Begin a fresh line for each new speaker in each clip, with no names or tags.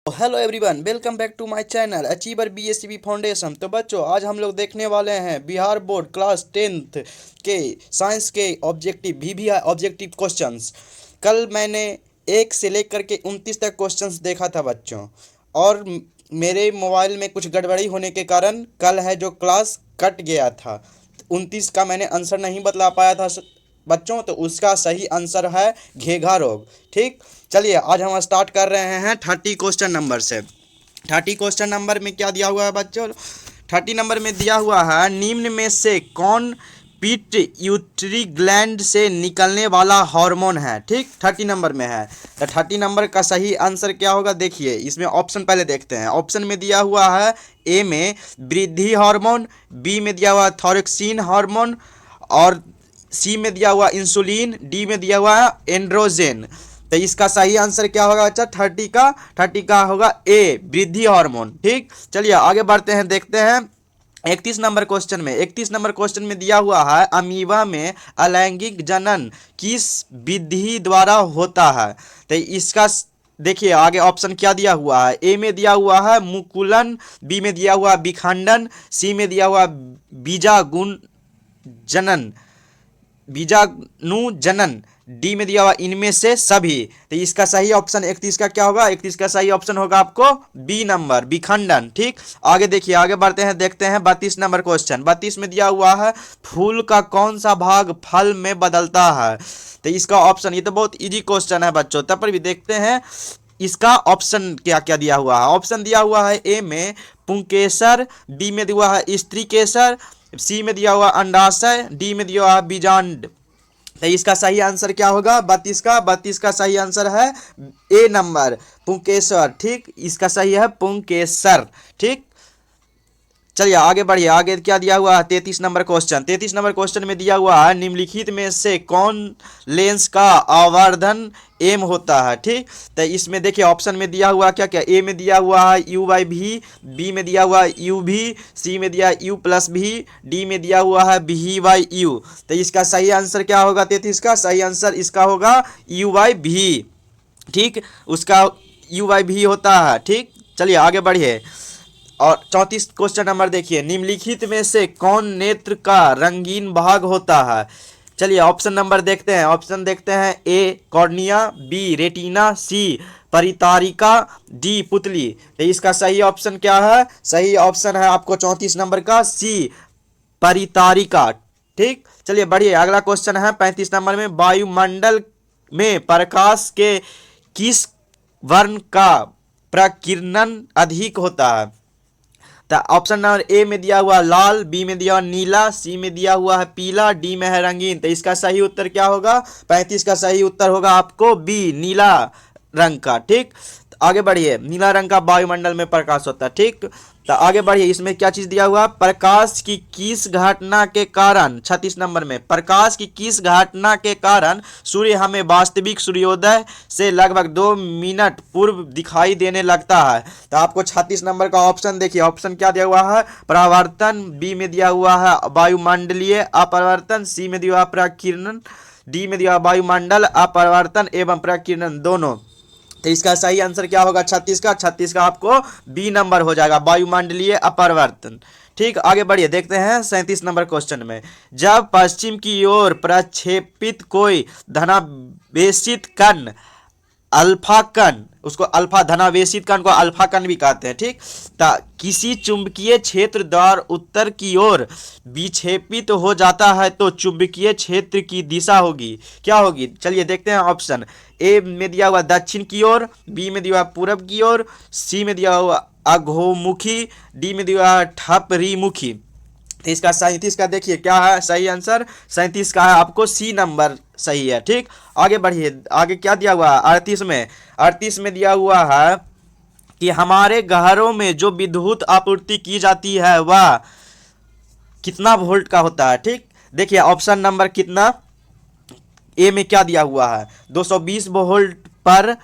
Hello everyone, welcome back to my channel achiever BSCB foundation. तो बच्चों, आज हम लोग देखने वाले हैं बिहार बोर्ड क्लास 10th के साइंस के ऑब्जेक्टिव वीवीआई ऑब्जेक्टिव क्वेश्चंस। कल मैंने 1 से लेकर के 29 तक क्वेश्चंस देखा था बच्चों, और मेरे मोबाइल में कुछ गड़बड़ी होने के कारण कल है जो क्लास कट गया था। 29 का मैंने आंसर नहीं बतला पाया था बच्चों, तो उसका सही आंसर है घेघा रोग। ठीक, चलिए आज हम स्टार्ट कर रहे हैं 30 क्वेश्चन नंबर से। 30 क्वेश्चन नंबर में क्या दिया हुआ है बच्चों? 30 नंबर में दिया हुआ है, निम्न में से कौन पिट्यूटरी ग्लैंड से निकलने वाला हार्मोन है? ठीक, 30 नंबर में है। तो 30 नंबर का सही आंसर क्या होगा? देखिए, इसमें ऑप्शन पहले देखते हैं। ऑप्शन में दिया हुआ है ए में वृद्धि हार्मोन, बी में दिया हुआ है थायरोक्सिन हार्मोन, और सी में दिया हुआ इंसुलिन, डी में दिया हुआ है एंड्रोजन। तो इसका सही आंसर क्या होगा बच्चा? 30 का होगा ए वृद्धि हार्मोन। ठीक, चलिए आगे बढ़ते हैं, देखते हैं 31 नंबर क्वेश्चन में। 31 नंबर क्वेश्चन में दिया हुआ है, अमीबा में अलैंगिक जनन किस विधि द्वारा होता है? तो इसका देखिए आगे ऑप्शन क्या दिया हुआ है। ए में दिया हुआ है मुकुलन, बी में दिया हुआ विखंडन, सी में दिया हुआ बीजाणु जनन, डी में दिया हुआ इनमें से सभी। तो इसका सही ऑप्शन 31 का क्या होगा? 31 का सही ऑप्शन होगा आपको बी नंबर, विखंडन। ठीक, आगे देखिए, आगे बढ़ते हैं, देखते हैं 32 नंबर क्वेश्चन। 32 में दिया हुआ है, फूल का कौन सा भाग फल में बदलता है? तो इसका ऑप्शन, ये तो बहुत इजी क्वेश्चन है बच्चों, तब पर भी देखते हैं इसका ऑप्शन क्या क्या दिया हुआ है। ऑप्शन दिया हुआ है ए में पुंकेसर, बी में दिया हुआ है स्त्री केसर, सी में दिया हुआ अंडाशय, डी में दिया हुआ बीजांड। तो इसका सही आंसर क्या होगा? 32 का सही आंसर है ए नंबर पुंकेसर। ठीक, इसका सही है पुंकेसर। ठीक, चलिए आगे बढ़िए, आगे क्या दिया हुआ है? 33 नंबर क्वेश्चन। 33 नंबर क्वेश्चन में दिया हुआ है, निम्नलिखित में से कौन लेंस का आवर्धन एम होता है? ठीक, तो इसमें देखिए ऑप्शन में दिया हुआ क्या क्या। ए में दिया हुआ है U/V, बी में दिया हुआ है UV, सी में दिया U+V, डी में दिया हुआ है V/U। तो इसका सही आंसर क्या होगा? 33 का सही आंसर इसका होगा U/V। ठीक, उसका U/V होता है। ठीक, चलिए आगे बढ़िए, और 34 क्वेश्चन नंबर देखिए, निम्नलिखित में से कौन नेत्र का रंगीन भाग होता है? चलिए ऑप्शन नंबर देखते हैं। ऑप्शन देखते हैं, ए कॉर्निया, बी रेटिना, सी परितारिका, डी पुतली। तो इसका सही ऑप्शन क्या है? सही ऑप्शन है आपको 34 नंबर का सी परितारिका। ठीक, चलिए बढ़िए, अगला क्वेश्चन है 35 नंबर में, वायुमंडल में प्रकाश के किस वर्ण का प्रकीर्णन अधिक होता है? तो ऑप्शन नंबर ए में दिया हुआ लाल, बी में दिया हुआ नीला, सी में दिया हुआ है पीला, डी में है रंगीन। तो इसका सही उत्तर क्या होगा? 35 का सही उत्तर होगा आपको बी नीला रंग का। ठीक, तो आगे बढ़िए, नीला रंग का वायुमंडल में प्रकाश होता है। ठीक, तो आगे बढ़िए, इसमें क्या चीज दिया हुआ? प्रकाश की किस घटना के कारण, 36 नंबर में, प्रकाश की किस घटना के कारण सूर्य हमें वास्तविक सूर्योदय से लगभग 2 मिनट पूर्व दिखाई देने लगता है? तो आपको 36 नंबर का ऑप्शन देखिए, ऑप्शन क्या दिया हुआ है? परावर्तन, बी में दिया हुआ है वायुमंडलीय अपरिवर्तन, सी में दिया हुआ प्रकीर्णन, डी में दिया हुआ वायुमंडल अपरिवर्तन एवं प्रकीर्णन दोनों। तो इसका सही आंसर क्या होगा? 36 का आपको बी नंबर हो जाएगा, वायुमंडलीय अपरिवर्तन। ठीक, आगे बढ़िए, देखते हैं 37 नंबर क्वेश्चन में, जब पश्चिम की ओर प्रक्षेपित कोई धनावेशित कण, अल्फा कण, उसको अल्फा धनावेशित कण को अल्फा कण भी कहते हैं। ठीक, किसी चुंबकीय क्षेत्र द्वारा उत्तर की ओर विक्षेपित हो जाता है तो चुंबकीय क्षेत्र की दिशा होगी क्या होगी? चलिए देखते हैं ऑप्शन। ए में दिया हुआ दक्षिण की ओर, बी में दिया हुआ पूरब की ओर, सी में दिया हुआ अघोमुखी, डी में दिया हुआ ठपरीमुखी। तो इसका 37 का देखिए क्या है सही आंसर? 37 का है आपको सी नंबर सही है। ठीक, आगे बढ़िए, आगे क्या दिया हुआ है? 38 में दिया हुआ है कि हमारे घरों में जो विद्युत आपूर्ति की जाती है वह कितना वोल्ट का होता है? ठीक, देखिए ऑप्शन नंबर कितना, ए में क्या दिया हुआ है? 220 वोल्ट पर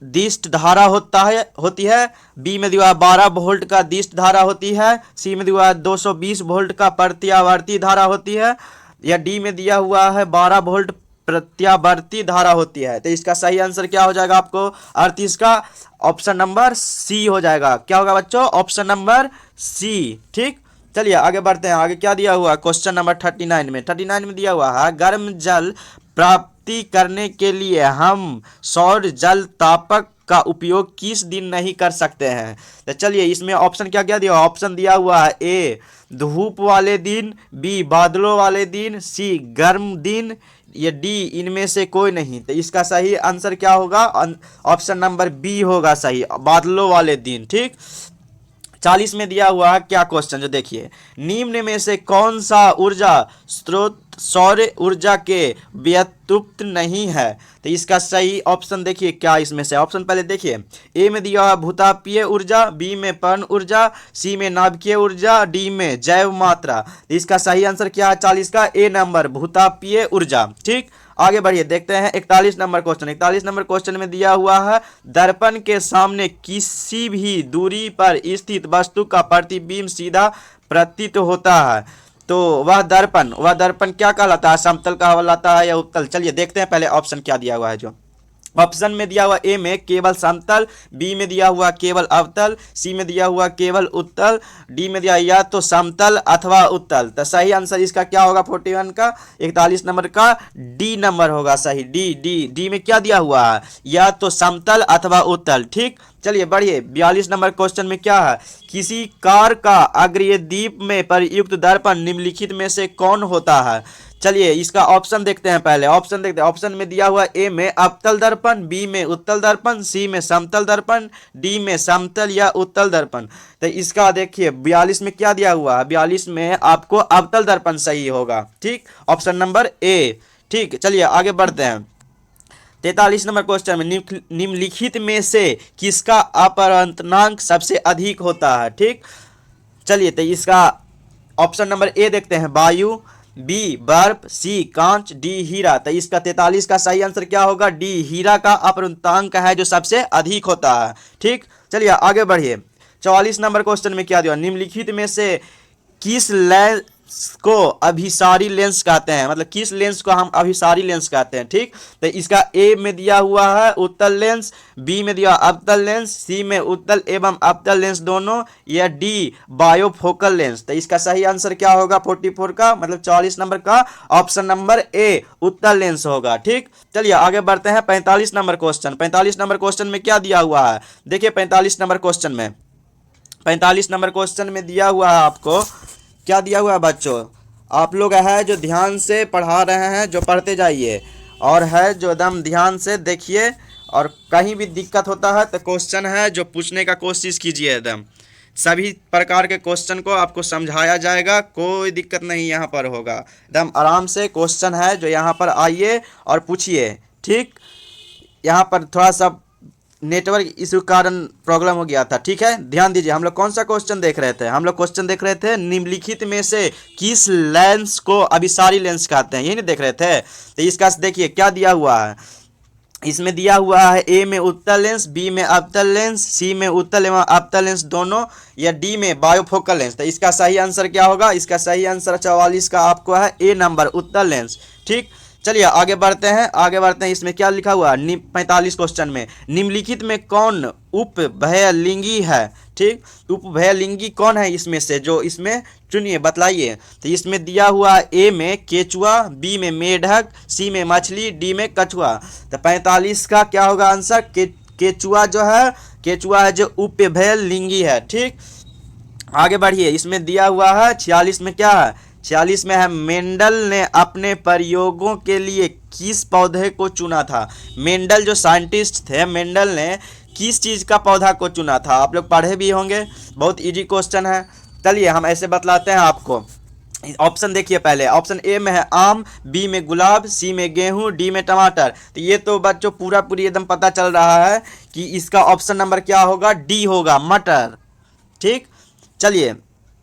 दिष्ट धारा होती है, बी में दिया 12 वोल्ट का दिष्ट धारा होती है, सी में दिया 220 वोल्ट का प्रत्यावर्ती धारा होती है, या डी में दिया हुआ है 12 वोल्ट प्रत्यावर्ती धारा होती है। तो इसका सही आंसर क्या हो जाएगा आपको 38 का ऑप्शन नंबर सी हो जाएगा। क्या होगा बच्चों? Option number C. ठीक, चलिए आगे बढ़ते हैं। आगे क्या दिया हुआ क्वेश्चन नंबर 39 में दिया हुआ है गर्म जल प्राप्ति करने के लिए हम सौर जल तापक का उपयोग किस दिन नहीं कर सकते हैं। तो चलिए इसमें ऑप्शन क्या क्या दिया हुआ? ऑप्शन दिया हुआ है ए धूप वाले दिन, बी बादलों वाले दिन, सी गर्म दिन, ये डी इनमें से कोई नहीं। तो इसका सही आंसर क्या होगा? ऑप्शन नंबर बी होगा सही, बादलों वाले दिन। ठीक, 40 में दिया हुआ है क्या क्वेश्चन जो देखिए, निम्न में से कौन सा ऊर्जा स्रोत सौर ऊर्जा के व्युत्पन्न नहीं है। तो इसका सही ऑप्शन देखिए क्या इसमें से ऑप्शन पहले देखिए, ए में दिया हुआ भूतापीय ऊर्जा, बी में पर्ण ऊर्जा, सी में नाभिकीय ऊर्जा, डी में जैव मात्रा। तो इसका सही आंसर क्या है 40 का? ए नंबर भूतापीय ऊर्जा। ठीक, आगे बढ़िए देखते हैं 41 नंबर क्वेश्चन। 41 नंबर क्वेश्चन में दिया हुआ है दर्पण के सामने किसी भी दूरी पर स्थित वस्तु का प्रतिबिंब सीधा प्रतीत होता है, तो वह दर्पण क्या कहलाता है? समतल कहलाता है या उत्तल? चलिए देखते हैं पहले ऑप्शन क्या दिया हुआ है। जो ऑप्शन में दिया हुआ ए में केवल समतल, बी में दिया हुआ केवल अवतल, सी में दिया हुआ केवल उत्तल, डी में दिया या तो समतल अथवा उत्तल। तो सही आंसर इसका क्या होगा 41 का 41 नंबर का डी नंबर होगा सही। डी में क्या दिया हुआ है? या तो समतल अथवा उत्तल। ठीक, चलिए बढ़िए 42 नंबर क्वेश्चन में क्या है, किसी कार का अग्रिय दीप में प्रयुक्त दर्पण निम्नलिखित में से कौन होता है। चलिए इसका ऑप्शन देखते हैं पहले। ऑप्शन देखते हैं, ऑप्शन में दिया हुआ ए में अवतल दर्पण, बी में उत्तल दर्पण, सी में समतल दर्पण, डी में समतल या उत्तल दर्पण। तो इसका देखिए 42 में क्या दिया हुआ है? 42 में आपको अवतल दर्पण सही होगा। ठीक, ऑप्शन नंबर ए। ठीक, चलिए आगे बढ़ते हैं 43 नंबर क्वेश्चन में निम्नलिखित में से किसका अपवर्तनांक सबसे अधिक होता है। ठीक, चलिए तो इसका ऑप्शन नंबर ए देखते हैं, वायु, बी बर्फ, सी कांच, डी हीरा। तो इसका 43 का सही आंसर क्या होगा? डी हीरा का अपवर्तनांक है जो सबसे अधिक होता है। ठीक, चलिए आगे बढ़िए 44 नंबर क्वेश्चन में क्या दिया, निम्नलिखित में से किस लेंस को अभिसारी लेंस कहते हैं, मतलब किस लेंस को हम अभिसारी लेंस कहते हैं। ठीक, तो इसका ए में दिया हुआ है उत्तल लेंस, बी में दिया अवतल लेंस, सी में उत्तल एवं अवतल लेंस दोनों, या डी बायोफोकल लेंस। तो इसका सही आंसर क्या होगा 44 का, मतलब 44 नंबर का ऑप्शन नंबर ए उत्तल लेंस होगा। ठीक, चलिए आगे बढ़ते हैं 45 नंबर क्वेश्चन। 45 नंबर क्वेश्चन में क्या दिया हुआ है देखिए, 45 नंबर क्वेश्चन में दिया हुआ है आपको क्या दिया हुआ है बच्चों, आप लोग है जो ध्यान से पढ़ा रहे हैं जो पढ़ते जाइए, और है जो एकदम ध्यान से देखिए, और कहीं भी दिक्कत होता है तो क्वेश्चन है जो पूछने का कोशिश कीजिए। एकदम सभी प्रकार के क्वेश्चन को आपको समझाया जाएगा, कोई दिक्कत नहीं यहाँ पर होगा। एकदम आराम से क्वेश्चन है जो यहाँ पर आइए और पूछिए। ठीक, यहाँ पर थोड़ा सा नेटवर्क इशू कारण प्रॉब्लम हो गया था। ठीक है, ध्यान दीजिए। हम लोग कौन सा क्वेश्चन देख रहे थे? हम लोग क्वेश्चन देख रहे थे निम्नलिखित में से किस लेंस को अभिसारी लेंस कहते हैं, यही नहीं देख रहे थे। तो इसका देखिए क्या दिया हुआ है, इसमें दिया हुआ है ए में उत्तल लेंस, बी में अवतल लेंस, सी में उत्तल एवं अवतल लेंस दोनों, या डी में बायोफोकल लेंस। तो इसका सही आंसर क्या होगा? इसका सही आंसर 44 का आपको है ए नंबर उत्तल लेंस। ठीक, चलिए आगे बढ़ते हैं। इसमें क्या लिखा हुआ है 45 क्वेश्चन में, निम्नलिखित में कौन उपभयलिंगी है। ठीक, उपभयलिंगी कौन है इसमें से, जो इसमें चुनिए बतलाइए। तो इसमें दिया हुआ ए में केचुआ, बी में मेढक, सी में मछली, डी में कछुआ। तो 45 का क्या होगा आंसर? केचुआ है जो उपभयलिंगी है। ठीक, आगे बढ़िए। इसमें दिया हुआ है 46 में क्या है, 46 में है मेंडल ने अपने प्रयोगों के लिए किस पौधे को चुना था। मेंडल जो साइंटिस्ट थे, मेंडल ने किस चीज़ का पौधा को चुना था, आप लोग पढ़े भी होंगे, बहुत इजी क्वेश्चन है। चलिए हम ऐसे बतलाते हैं आपको। ऑप्शन देखिए पहले, ऑप्शन ए में है आम, बी में गुलाब, सी में गेहूं, डी में टमाटर। तो ये तो बच्चों पूरी एकदम पता चल रहा है कि इसका ऑप्शन नंबर क्या होगा, डी होगा, मटर। ठीक, चलिए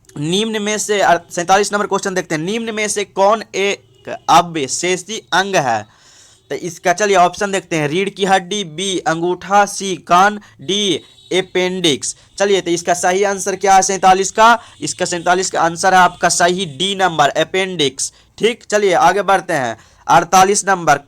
निम्न में से 47 नंबर क्वेश्चन देखते हैं, निम्न में से कौन एक अवशेषी अंग है। तो इसका चलिए ऑप्शन देखते हैं, रीढ़ की हड्डी, बी अंगूठा, सी कान, डी अपेंडिक्स। चलिए तो इसका सही आंसर क्या है 47 का, इसका 47 का आंसर है आपका सही डी नंबर अपेंडिक्स। ठीक, चलिए आगे बढ़ते हैं 48 नंबर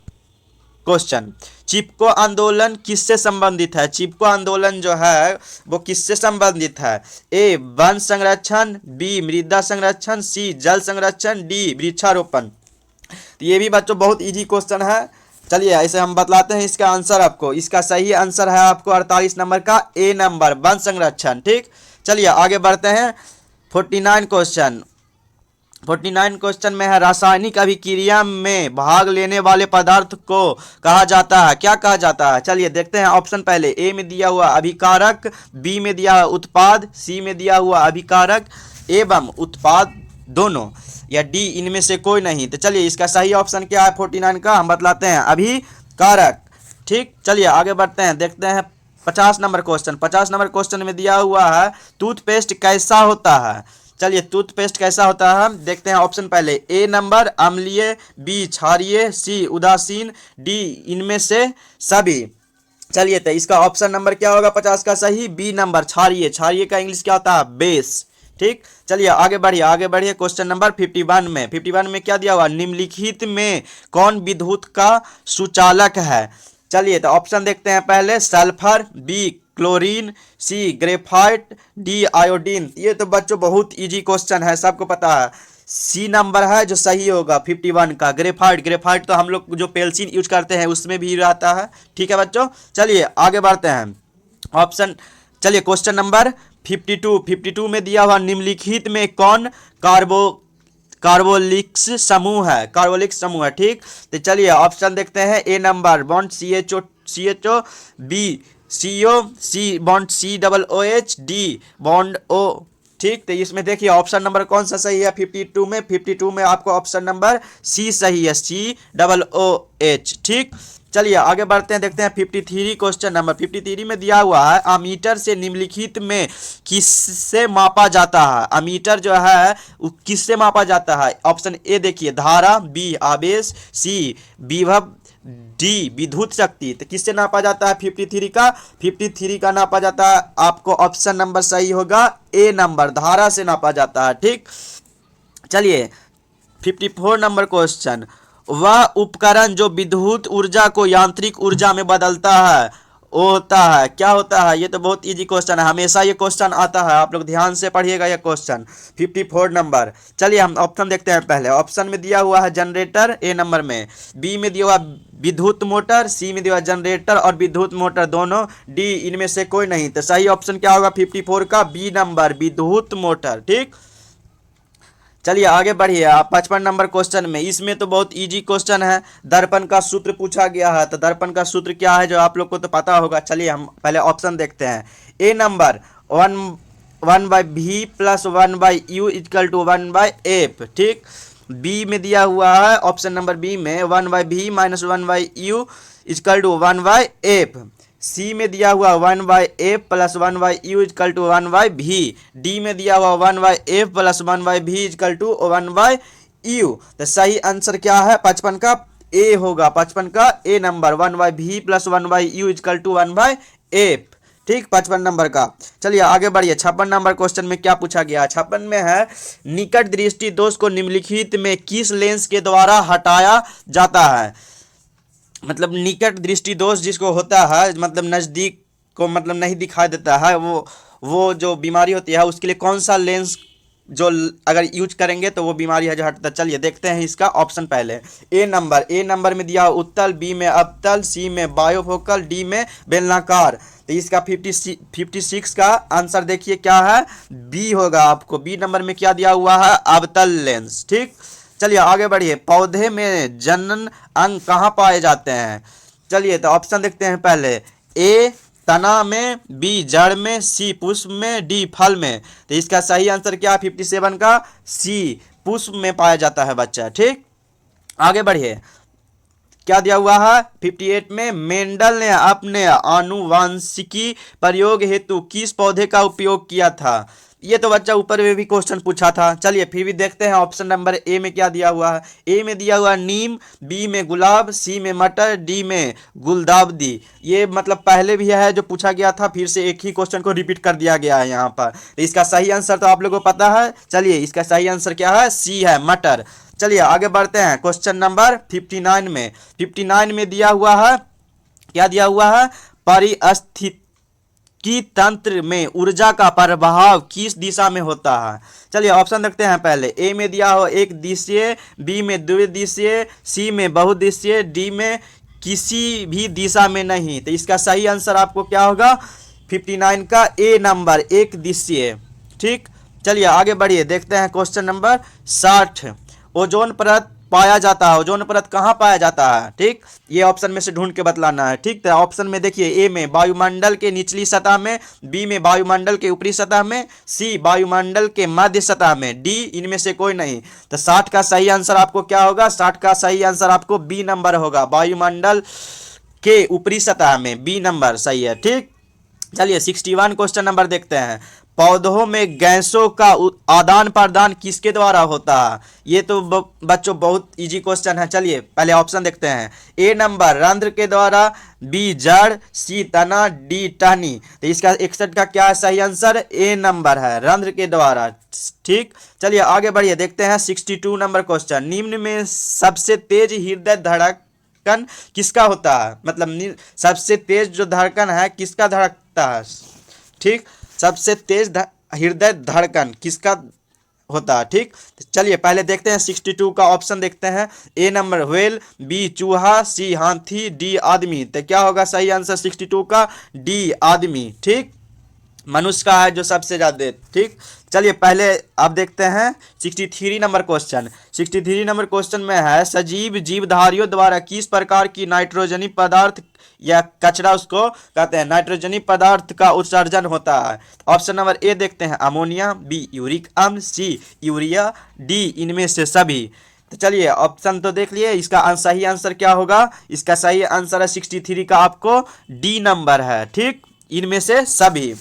क्वेश्चन, चिपको आंदोलन किससे संबंधित है? चिपको आंदोलन जो है वो किससे संबंधित है? ए वन संरक्षण, बी मृदा संरक्षण, सी जल संरक्षण, डी वृक्षारोपण। तो ये भी बच्चों बहुत इजी क्वेश्चन है। चलिए ऐसे हम बतलाते हैं इसका आंसर आपको। इसका सही आंसर है आपको 48 नंबर का ए नंबर, वन संरक्षण। ठीक, चलिए आगे बढ़ते हैं। 49 क्वेश्चन, 49 क्वेश्चन में है रासायनिक अभिक्रिया में भाग लेने वाले पदार्थ को कहा जाता है, क्या कहा जाता है? चलिए देखते हैं ऑप्शन। पहले ए में दिया हुआ अभिकारक, बी में दिया हुआ उत्पाद, सी में दिया हुआ अभिकारक एवं उत्पाद दोनों, या डी इनमें से कोई नहीं। तो चलिए इसका सही ऑप्शन क्या है 49 का, हम बतलाते हैं, अभिकारक। ठीक, चलिए आगे बढ़ते हैं, देखते हैं 50 नंबर क्वेश्चन। 50 नंबर क्वेश्चन में दिया हुआ है टूथपेस्ट कैसा होता है? चलिए टूथपेस्ट कैसा होता है देखते हैं ऑप्शन। पहले ए नंबर अम्लीय, बी क्षारीय, सी उदासीन, डी इनमें से सभी। चलिए तो इसका ऑप्शन नंबर क्या होगा 50 का सही? बी नंबर क्षारीय। क्षारीय का इंग्लिश क्या होता है? बेस। ठीक, चलिए आगे बढ़िए क्वेश्चन नंबर 51 में। 51 में क्या दिया हुआ? निम्नलिखित में कौन विद्युत का सुचालक है? चलिए तो ऑप्शन देखते हैं। पहले सल्फर, बी क्लोरीन, सी ग्रेफाइट, डी आयोडीन। ये तो बच्चों बहुत इजी क्वेश्चन है, सबको पता है। सी नंबर है जो सही होगा 51 का, ग्रेफाइट। ग्रेफाइट तो हम लोग जो पेंसिल यूज करते हैं उसमें भी रहता है। ठीक है बच्चों, चलिए आगे बढ़ते हैं ऑप्शन। चलिए क्वेश्चन नंबर 52 में दिया हुआ निम्नलिखित में कौन कार्बोलिक्स समूह है? कार्बोलिक्स समूह है। ठीक, तो चलिए ऑप्शन देखते हैं। A number bond CHO, B CO, C bond COOH, D bond O। ठीक, तो इसमें देखिए ऑप्शन नंबर कौन सा सही है 52 में? 52 में आपको ऑप्शन नंबर सी सही है, COOH। ठीक, चलिए आगे बढ़ते हैं, देखते हैं 53 क्वेश्चन नंबर। 53 में दिया हुआ है अमीटर से निम्नलिखित में किससे मापा जाता है? अमीटर जो है वो किससे मापा जाता है? ऑप्शन ए देखिए धारा, बी आवेश, सी विभव, डी विद्युत शक्ति। तो किससे नापा जाता है 53 का नापा जाता है आपको ऑप्शन नंबर सही होगा ए नंबर, धारा से नापा जाता है। ठीक, चलिए 54 नंबर क्वेश्चन, वह उपकरण जो विद्युत ऊर्जा को यांत्रिक ऊर्जा में बदलता है वो होता है, क्या होता है? ये तो बहुत इजी क्वेश्चन है, हमेशा ये क्वेश्चन आता है, आप लोग ध्यान से पढ़िएगा ये क्वेश्चन 54 नंबर। चलिए हम ऑप्शन देखते हैं। पहले ऑप्शन में दिया हुआ है जनरेटर ए नंबर में, बी में दिया हुआ विद्युत मोटर, सी में दिया हुआ जनरेटर और विद्युत मोटर दोनों, डी इनमें से कोई नहीं। तो सही ऑप्शन क्या होगा 54 का? बी नंबर विद्युत मोटर। ठीक, चलिए आगे बढ़िए आप 55 नंबर क्वेश्चन में। इसमें तो बहुत इजी क्वेश्चन है, दर्पण का सूत्र पूछा गया है। तो दर्पण का सूत्र क्या है जो आप लोग को तो पता होगा। चलिए हम पहले ऑप्शन देखते हैं। A number 1/v + 1/u = 1/f। ठीक, बी में दिया हुआ है ऑप्शन नंबर बी में 1/v - 1/u = 1/f। सी में दिया हुआ 1/f + 1/u = 1/v। डी में दिया हुआ 1/f + 1/v = 1/u। तो सही आंसर क्या है 55 का? ए होगा 55 का ए नंबर, 1/v + 1/u = 1/f। ठीक, 55 नंबर का। चलिए आगे बढ़िए 56 नंबर क्वेश्चन में क्या पूछा गया? 56 में है निकट दृष्टि दोष को निम्नलिखित में किस लेंस के द्वारा हटाया जाता है? मतलब निकट दृष्टि दोष जिसको होता है, मतलब नज़दीक को मतलब नहीं दिखाई देता है, वो जो बीमारी होती है उसके लिए कौन सा लेंस जो अगर यूज करेंगे तो वो बीमारी है जो हटता। चलिए देखते हैं इसका ऑप्शन। पहले ए नंबर में दिया उत्तल, बी में अवतल, सी में बायोफोकल, डी में बेलनाकार। तो इसका 56 का आंसर देखिए क्या है? बी होगा आपको। बी नंबर में क्या दिया हुआ है? अवतल लेंस। ठीक, चलिए आगे बढ़िए। पौधे में जनन अंग कहाँ पाए जाते हैं? चलिए तो ऑप्शन देखते हैं। पहले ए तना में, बी जड़ में, सी पुष्प में, डी फल में। तो इसका सही आंसर क्या है 57 का? सी पुष्प में पाया जाता है बच्चा। ठीक, आगे बढ़िए। क्या दिया हुआ है 58 में? मेंडल ने अपने आनुवांशिकी प्रयोग हेतु किस पौधे का उपयोग किया था? ये तो बच्चा ऊपर में भी क्वेश्चन पूछा था। चलिए फिर भी देखते हैं ऑप्शन नंबर ए में क्या दिया हुआ है। ए में दिया हुआ नीम, बी में गुलाब, सी में मटर, डी में गुलदाउदी। ये मतलब पहले भी है जो पूछा गया था, फिर से एक ही क्वेश्चन को रिपीट कर दिया गया है यहाँ पर। तो इसका सही आंसर तो आप लोगों को पता है। चलिए इसका सही आंसर क्या है? सी है, मटर। चलिए आगे बढ़ते हैं क्वेश्चन नंबर 59 में। 59 में दिया हुआ है, क्या दिया हुआ है, पारिस्थितिकी तंत्र में ऊर्जा का प्रभाव किस दिशा में होता है। चलिए ऑप्शन देखते हैं पहले। ए में दिया हो एक दिशीय, बी में द्विदिशीय, सी में बहुदिशीय, डी में किसी भी दिशा में नहीं। तो इसका सही आंसर आपको क्या होगा, 59 का ए नंबर, एक दिशीय। ठीक, चलिए आगे बढ़िए, देखते हैं क्वेश्चन नंबर 60। ओजोन परत पाया जाता है, ओजोन परत कहाँ पाया जाता है। ठीक, ये ऑप्शन में से ढूंढ के बतलाना है। ठीक, तो ऑप्शन में देखिए, ए में वायुमंडल के निचली सतह में, बी में वायुमंडल के ऊपरी सतह में, सी वायुमंडल के मध्य सतह में, डी इनमें से कोई नहीं। तो 60 का सही आंसर आपको क्या होगा, 60 का सही आंसर आपको बी नंबर होगा, वायुमंडल के ऊपरी सतह में, बी नंबर सही है। ठीक, चलिए 61 क्वेश्चन नंबर देखते हैं। पौधों में गैसों का आदान प्रदान किसके द्वारा होता है। ये तो बच्चों बहुत इजी क्वेश्चन है। चलिए पहले ऑप्शन देखते हैं। ए नंबर रंध्र के द्वारा, बी जड़, सी तना, डी टहनी। तो इसका 61 का क्या सही आंसर, ए नंबर है, रंध्र के द्वारा। ठीक, चलिए आगे बढ़िए, देखते हैं 62 नंबर क्वेश्चन। निम्न में सबसे तेज हृदय धड़कन किसका होता है, मतलब सबसे तेज जो धड़कन है किसका धड़कता है। ठीक, सबसे तेज हृदय धड़कन किसका होता है। ठीक, चलिए पहले देखते हैं 62 का ऑप्शन देखते हैं। ए नंबर व्हेल, बी चूहा, सी हाथी, डी आदमी। तो क्या होगा सही आंसर 62 का, डी आदमी। ठीक, मनुष्य का है जो सबसे ज्यादा। ठीक, चलिए पहले आप देखते हैं 63 नंबर क्वेश्चन। 63 नंबर क्वेश्चन में है, सजीव जीवधारियों द्वारा किस प्रकार की नाइट्रोजनी पदार्थ या कचरा उसको कहते हैं, नाइट्रोजनी पदार्थ का उत्सर्जन होता है। ऑप्शन नंबर ए देखते हैं, अमोनिया, बी यूरिक अम्ल, सी यूरिया, डी इनमें से सभी। तो चलिए ऑप्शन तो देख लिए, इसका सही आंसर क्या होगा, इसका सही आंसर है 63 का आपको डी नंबर है। ठीक, इनमें से सभी।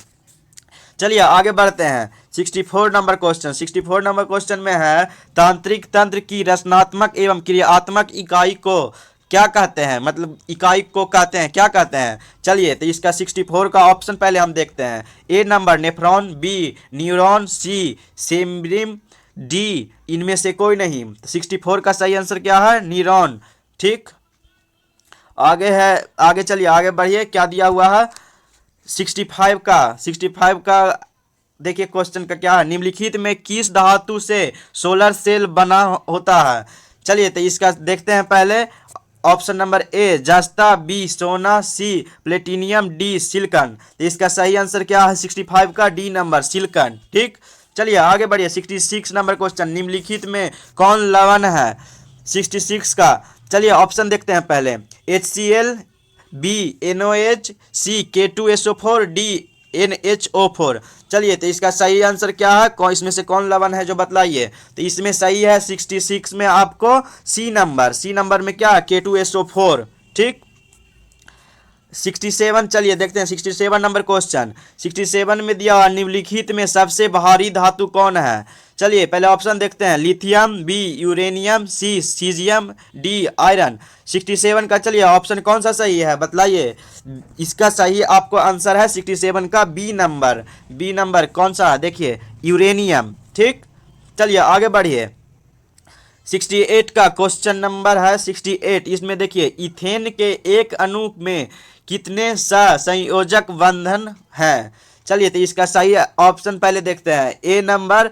चलिए आगे बढ़ते हैं 64 नंबर क्वेश्चन। 64 नंबर क्वेश्चन में है, तांत्रिक तंत्र की रचनात्मक एवं क्रियात्मक इकाई को क्या कहते हैं, मतलब इकाई को कहते हैं, क्या कहते हैं। चलिए तो इसका 64 का ऑप्शन पहले हम देखते हैं। A number nephron, B neuron, C सेम्ब्रिम, D इनमें से कोई नहीं। 64 का सही आंसर क्या है, न्यूरॉन। ठीक, आगे है, आगे चलिए आगे बढ़िए, क्या दिया हुआ है 65 का देखिए क्वेश्चन का क्या है, निम्नलिखित में किस धातु से सोलर सेल बना होता है। चलिए तो इसका देखते हैं पहले। ऑप्शन नंबर ए जस्ता, बी सोना, सी प्लेटिनियम, डी सिलिकॉन। तो इसका सही आंसर क्या है 65 का, डी नंबर सिलिकॉन। ठीक, चलिए आगे बढ़िए 66 नंबर क्वेश्चन। निम्नलिखित में कौन लवण है 66 का। चलिए ऑप्शन देखते हैं पहले। HCl, बी NOH, सी K2SO4, डी NHO4। चलिए तो इसका सही आंसर क्या है, कौन इसमें से कौन लवण है जो बतलाइए। तो इसमें सही है 66 में आपको सी नंबर, सी नंबर में क्या है K2SO4। ठीक, 67 चलिए देखते हैं 67 नंबर क्वेश्चन। 67 में दिया हुआ, निम्नलिखित में सबसे भारी धातु कौन है। चलिए पहले ऑप्शन देखते हैं। लिथियम, बी यूरेनियम, सी सीजियम, डी आयरन। 67 का चलिए ऑप्शन कौन सा सही है बताइए। इसका सही आपको आंसर है 67 का बी नंबर। बी नंबर कौन सा है देखिए, यूरेनियम। ठीक, चलिए आगे बढ़िए 68 का क्वेश्चन नंबर है 68। इसमें देखिए इथेन के एक अणु में कितने संयोजक बंधन हैं। चलिए तो इसका सही ऑप्शन पहले देखते हैं। ए नंबर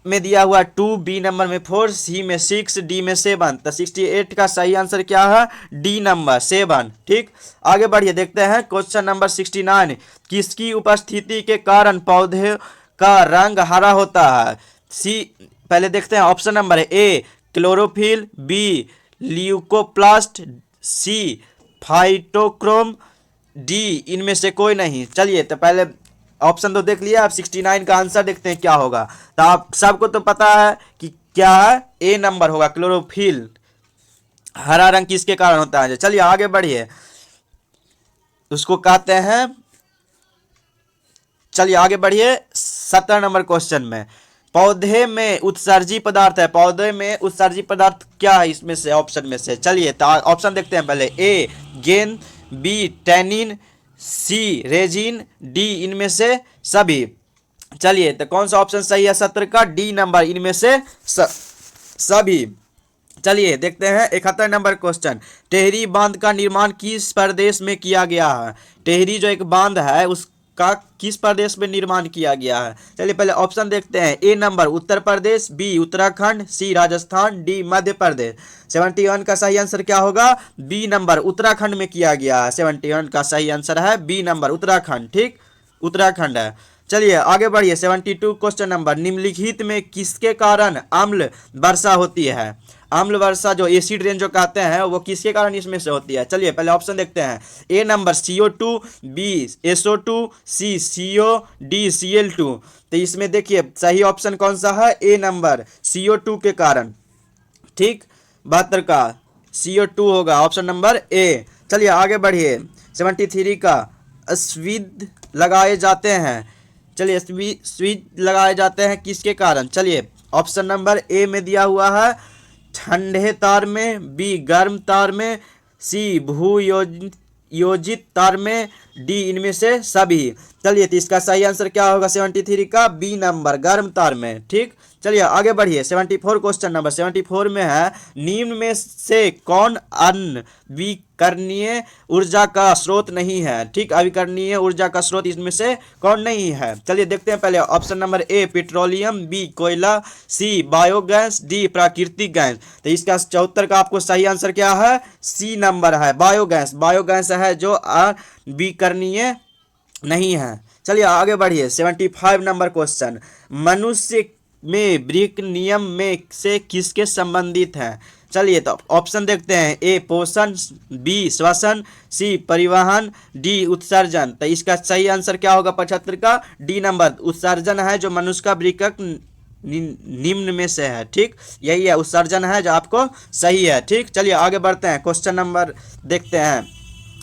में दिया हुआ 2, बी नंबर में 4, सी में 6, डी में 7। तो 68 का सही आंसर क्या है, डी नंबर 7। ठीक, आगे बढ़िए देखते हैं क्वेश्चन नंबर 69। किसकी उपस्थिति के कारण पौधे का रंग हरा होता है। सी पहले देखते हैं ऑप्शन नंबर है। A chlorophyll, B leucoplast, C phytochrome, D इनमें से कोई नहीं। चलिए तो पहले ऑप्शन तो देख लिया, आप 69 का आंसर देखते हैं क्या होगा। तो आप सबको तो पता है कि क्या है, ए नंबर होगा क्लोरोफिल। हरा रंग किसके कारण होता है। चलिए आगे बढ़िए, उसको कहते हैं। चलिए आगे बढ़िए 70 नंबर क्वेश्चन में। पौधे में उत्सर्जी पदार्थ है, पौधे में उत्सर्जी पदार्थ क्या है इसमें से, ऑप्शन में से। चलिए तो ऑप्शन देखते हैं पहले। ए गेंद, बी टैनिन, सी रेजिन, डी इनमें से सभी। चलिए तो कौन सा ऑप्शन सही है 70 का, डी नंबर इनमें से सभी। चलिए देखते हैं 71 नंबर क्वेश्चन। टेहरी बांध का निर्माण किस प्रदेश में किया गया है? टेहरी जो एक बांध है उसका किस प्रदेश में निर्माण किया गया है? चलिए पहले ऑप्शन देखते हैं। A number Uttar Pradesh, B Uttarakhand, C Rajasthan, D Madhya Pradesh. 71 का सही आंसर क्या होगा? बी नंबर उत्तराखंड में किया गया है। 71 का सही आंसर है बी नंबर उत्तराखंड। ठीक, उत्तराखंड है। चलिए आगे बढ़िए। 72 क्वेश्चन नंबर। निम्नलिखित में किसके कारण अम्ल वर्षा होती है? अम्ल वर्षा जो एसिड रेन जो कहते हैं वो किसके कारण इसमें से होती है? चलिए पहले ऑप्शन देखते हैं। A number CO2, B SO2, C CO, D Cl2। तो इसमें देखिए सही ऑप्शन कौन सा है? ए नंबर CO2 के कारण। ठीक, 72 का CO2 होगा ऑप्शन नंबर ए। चलिए आगे बढ़िए। 73 का स्विद लगाए जाते हैं। चलिए स्विच लगाए जाते हैं किसके कारण? चलिए ऑप्शन नंबर ए में दिया हुआ है ठंडे तार में, बी गर्म तार में, सी भू योजित तार में, डी इनमें से सभी। चलिए तो इसका सही आंसर क्या होगा 73 का? बी नंबर गर्म तार में। ठीक, चलिए आगे बढ़िए। 74 क्वेश्चन नंबर। 74 में है निम्न में से कौन अविकरणीय ऊर्जा का स्रोत नहीं है? ठीक, अविकरणीय ऊर्जा का स्रोत इसमें से कौन नहीं है? चलिए देखते हैं पहले option number A petroleum, B कोयला, सी बायोगैस, डी प्राकृतिक गैस। तो इसका 74 का आपको सही आंसर क्या है? सी नंबर है बायोगैस। बायोगैस है जो अविकरणीय नहीं है। चलिए आगे बढ़िए। 75 नंबर क्वेश्चन। मनुष्य में ब्रिक नियम में से किसके संबंधित है? चलिए तो ऑप्शन देखते हैं। ए पोषण, बी श्वसन, सी परिवहन, डी उत्सर्जन। तो इसका सही आंसर क्या होगा 75 का? डी नंबर उत्सर्जन है जो मनुष्य का ब्रिकक निम्न में से है। ठीक, यही है उत्सर्जन है जो आपको सही है। ठीक, चलिए आगे बढ़ते हैं। क्वेश्चन नंबर देखते हैं।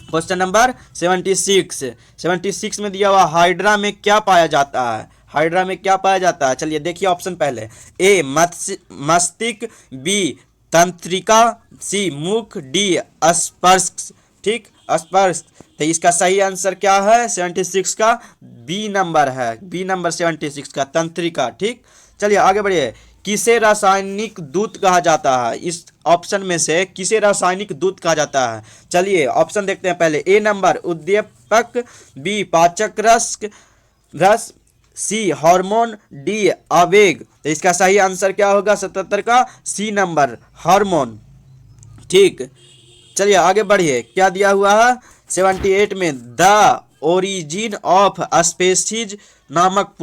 क्वेश्चन नंबर 76 में दिया हुआ हाइड्रा में क्या पाया जाता है? हाइड्रा में क्या पाया जाता है? चलिए देखिए ऑप्शन पहले। ए मस्तिष्क, बी तंत्रिका, सी मुख, डी स्पर्श। ठीक, स्पर्श। तो इसका सही आंसर क्या है 76 का? बी नंबर है। बी नंबर 76 का तंत्रिका। ठीक, चलिए आगे बढ़िए। किसे रासायनिक दूत कहा जाता है? इस ऑप्शन में से किसे रासायनिक दूत कहा जाता है? चलिए ऑप्शन देखते हैं पहले। ए नंबर उद्दीपक, बी पाचक रस, सी हार्मोन, डी आवेग। तो इसका सही आंसर क्या होगा 77 का? C number hormone. ठीक, चलिए आगे बढ़िए। क्या दिया हुआ है 78 में? द ओरिजिन ऑफ स्पेसीज नामक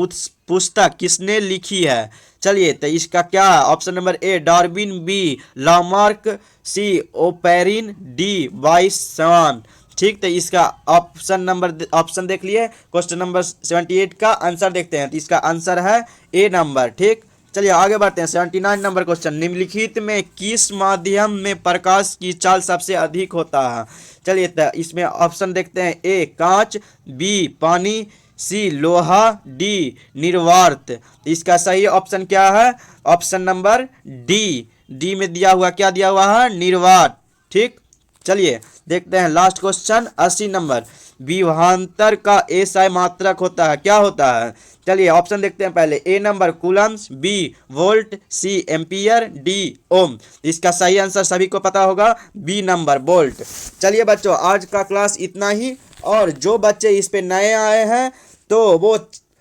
पुस्तक किसने लिखी है? चलिए तो इसका क्या है? Option number A Darwin, B Lamarck, C Oparin, D Weismann. ठीक, तो इसका ऑप्शन देख लिए। क्वेश्चन नंबर 78 का आंसर देखते हैं। तो इसका आंसर है ए नंबर। ठीक, चलिए आगे बढ़ते हैं। 79 नंबर क्वेश्चन। निम्नलिखित में किस माध्यम में प्रकाश की चाल सबसे अधिक होता है? चलिए तो इसमें ऑप्शन देखते हैं। ए कांच, बी पानी, सी लोहा, डी निर्वात। इसका सही ऑप्शन क्या है? ऑप्शन नंबर डी में दिया हुआ क्या दिया हुआ है? निर्वात। ठीक, चलिए देखते हैं लास्ट क्वेश्चन 80 नंबर। विभवांतर का एसआई मात्रक होता है, क्या होता है? चलिए ऑप्शन देखते हैं पहले। ए नंबर कूलम्स, बी वोल्ट, सी एम्पियर, डी ओम। इसका सही आंसर सभी को पता होगा बी नंबर वोल्ट। चलिए बच्चों आज का क्लास इतना ही। और जो बच्चे इस पे नए आए हैं तो वो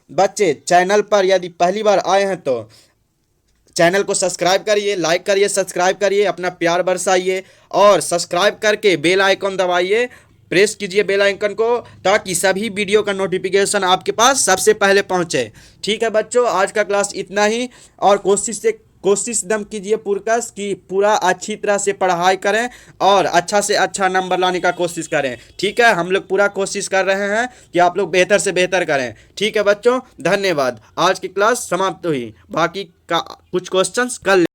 बच्चे चैनल पर यदि पहली बार आए हैं तो चैनल को सब्सक्राइब करिए, लाइक करिए, सब्सक्राइब करिए, अपना प्यार बरसाइए और सब्सक्राइब करके बेल आइकन दबाइए, प्रेस कीजिए बेल आइकन को ताकि सभी वीडियो का नोटिफिकेशन आपके पास सबसे पहले पहुंचे। ठीक है बच्चों आज का क्लास इतना ही। और कोशिश दम कीजिए पूरकस कि पूरा अच्छी तरह से पढ़ाई करें और अच्छा से अच्छा नंबर लाने का कोशिश करें। ठीक है, हम लोग पूरा कोशिश कर रहे हैं कि आप लोग बेहतर से बेहतर करें। ठीक है बच्चों, धन्यवाद। आज की क्लास समाप्त हुई, बाकी का कुछ क्वेश्चंस कल